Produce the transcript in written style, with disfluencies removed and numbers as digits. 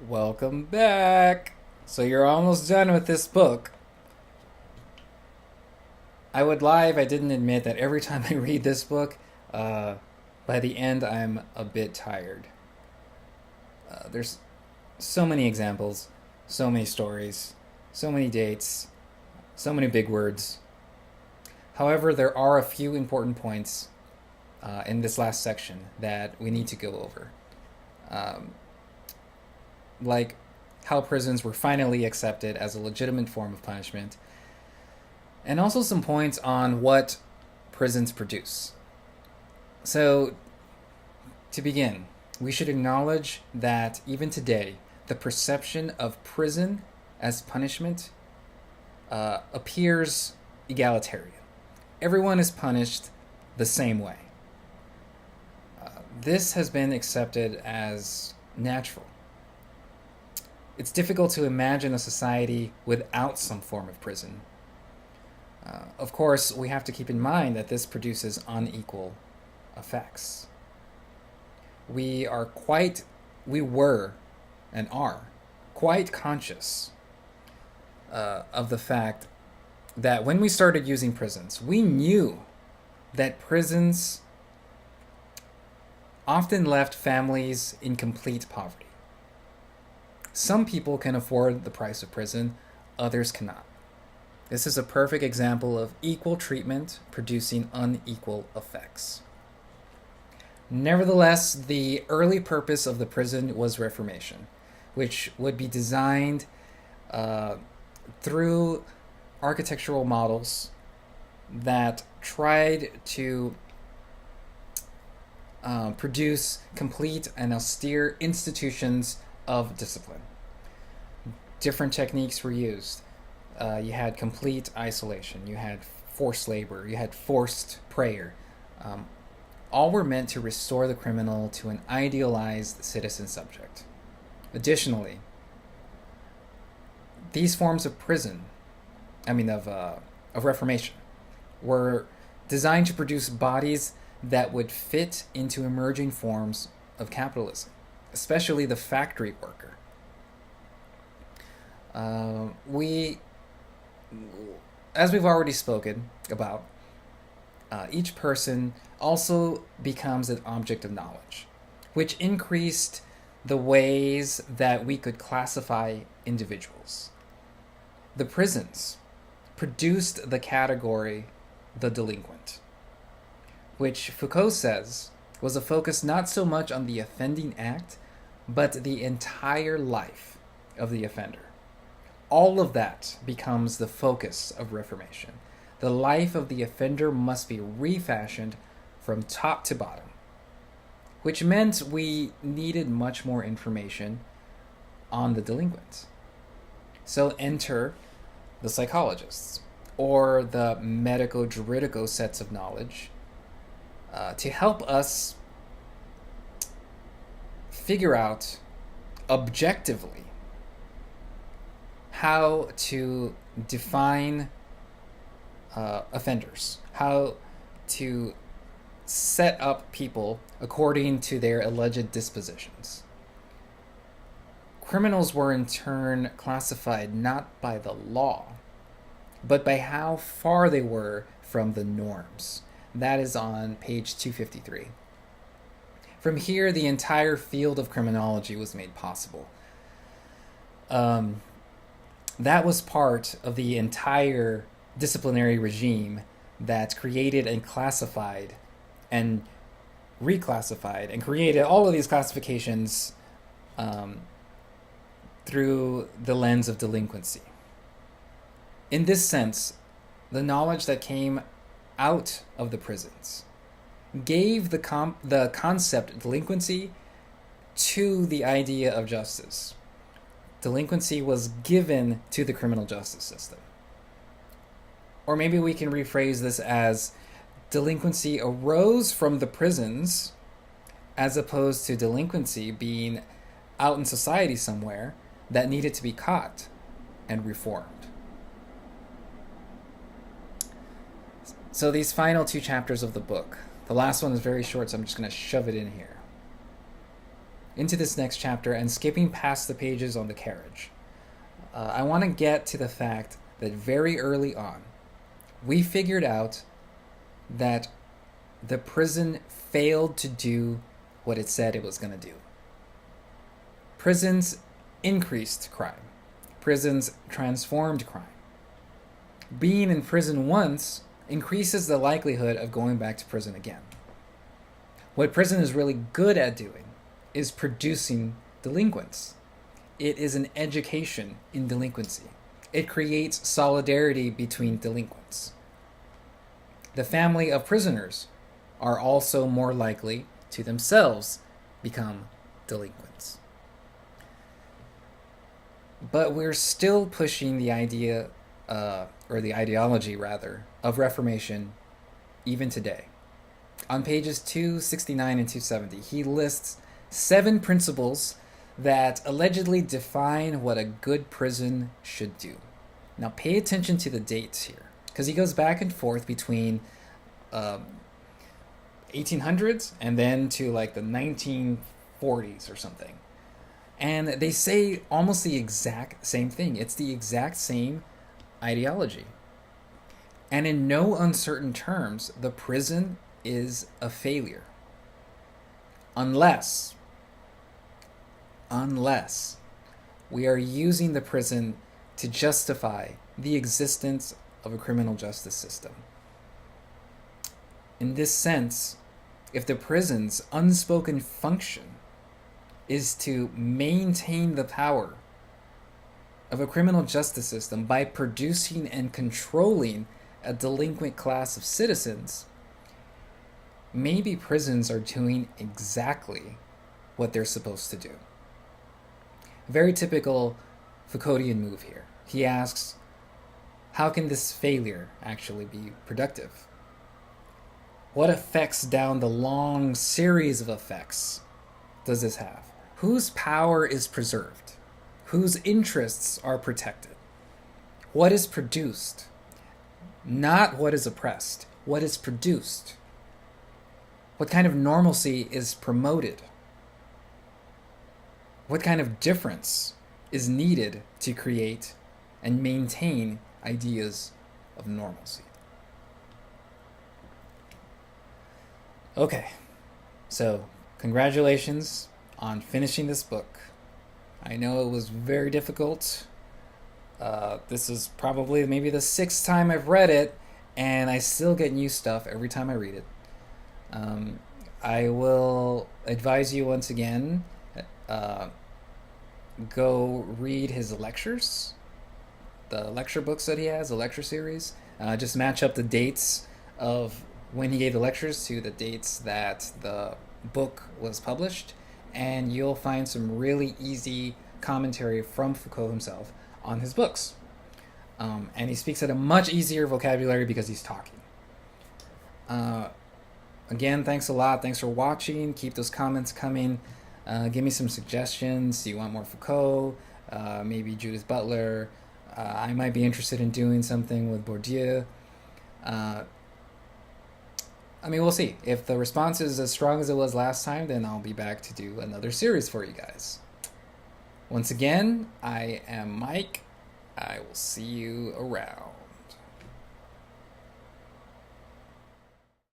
Welcome back. So you're almost done with this book. I would lie if I didn't admit that every time I read this book, uh, by the end I'm a bit tired. There's so many examples, so many stories, so many dates, so many big words. However, there are a few important points in this last section that we need to go over. Um, like how prisons were finally accepted as a legitimate form of punishment, and also some points on what prisons produce. So, to begin, we should acknowledge that even today, the perception of prison as punishment appears egalitarian. Everyone is punished the same way. This has been accepted as natural. It's difficult to imagine a society without some form of prison. Of course, we have to keep in mind that this produces unequal effects. We are quite, we were, and are quite conscious of the fact that when we started using prisons, we knew that prisons often left families in complete poverty. Some people can afford the price of prison, others cannot. This is a perfect example of equal treatment producing unequal effects. Nevertheless, the early purpose of the prison was reformation, which would be designed through architectural models that tried to produce complete and austere institutions of discipline. Different techniques were used. You had complete isolation, you had forced labor, you had forced prayer. All were meant to restore the criminal to an idealized citizen subject. Additionally, these forms of prison, of reformation, were designed to produce bodies that would fit into emerging forms of capitalism, especially the factory worker. We, as we've already spoken about, each person also becomes an object of knowledge, which increased the ways that we could classify individuals. The prisons produced the category the delinquent, which Foucault says was a focus not so much on the offending act, but the entire life of the offender. All of that becomes the focus of reformation. The life of the offender must be refashioned from top to bottom, which meant we needed much more information on the delinquent. So enter the psychologists, or the medico juridico sets of knowledge, to help us figure out objectively how to define offenders, how to set up people according to their alleged dispositions. Criminals were in turn classified not by the law, but by how far they were from the norms. That is on page 253. From here, the entire field of criminology was made possible. That was part of the entire disciplinary regime that created and classified and reclassified and created all of these classifications through the lens of delinquency. In this sense, the knowledge that came out of the prisons gave the concept delinquency to the idea of justice. Delinquency was given to the criminal justice system. Or maybe we can rephrase this as delinquency arose from the prisons as opposed to delinquency being out in society somewhere that needed to be caught and reformed. So these final two chapters of the book, the last one is very short, so I'm just going to shove it in here. into this next chapter and skipping past the pages on the carriage. I want to get to the fact that very early on, we figured out that the prison failed to do what it said it was going to do. Prisons increased crime. Prisons transformed crime. Being in prison once increases the likelihood of going back to prison again. What prison is really good at doing is producing delinquents. It is an education in delinquency. It creates solidarity between delinquents. The family of prisoners are also more likely to themselves become delinquents. But we're still pushing the idea, or the ideology rather, of Reformation even today. On pages 269 and 270, he lists 7 principles that allegedly define what a good prison should do. Now pay attention to the dates here, because he goes back and forth between 1800s and then to like the 1940s or something. And they say almost the exact same thing. It's the exact same ideology. And in no uncertain terms, the prison is a failure. Unless we are using the prison to justify the existence of a criminal justice system. In this sense, if the prison's unspoken function is to maintain the power of a criminal justice system by producing and controlling a delinquent class of citizens, maybe prisons are doing exactly what they're supposed to do. Very typical Foucauldian move here. He asks, how can this failure actually be productive? What effects down the long series of effects does this have? Whose power is preserved? Whose interests are protected? What is produced? Not what is oppressed. What is produced? What kind of normalcy is promoted? What kind of difference is needed to create and maintain ideas of normalcy? Okay, so congratulations on finishing this book. I know it was very difficult. This is probably maybe the 6th time I've read it, and I still get new stuff every time I read it. I will advise you once again, go read his lectures, the lecture books that he has, the lecture series. Just match up the dates of when he gave the lectures to the dates that the book was published, and you'll find some really easy commentary from Foucault himself on his books. And he speaks at a much easier vocabulary because he's talking. Again, thanks a lot. Thanks for watching. Keep those comments coming. Give me some suggestions. Do you want more Foucault? Maybe Judith Butler? I might be interested in doing something with Bourdieu. I mean, we'll see. If the response is as strong as it was last time, then I'll be back to do another series for you guys. Once again, I am Mike. I will see you around.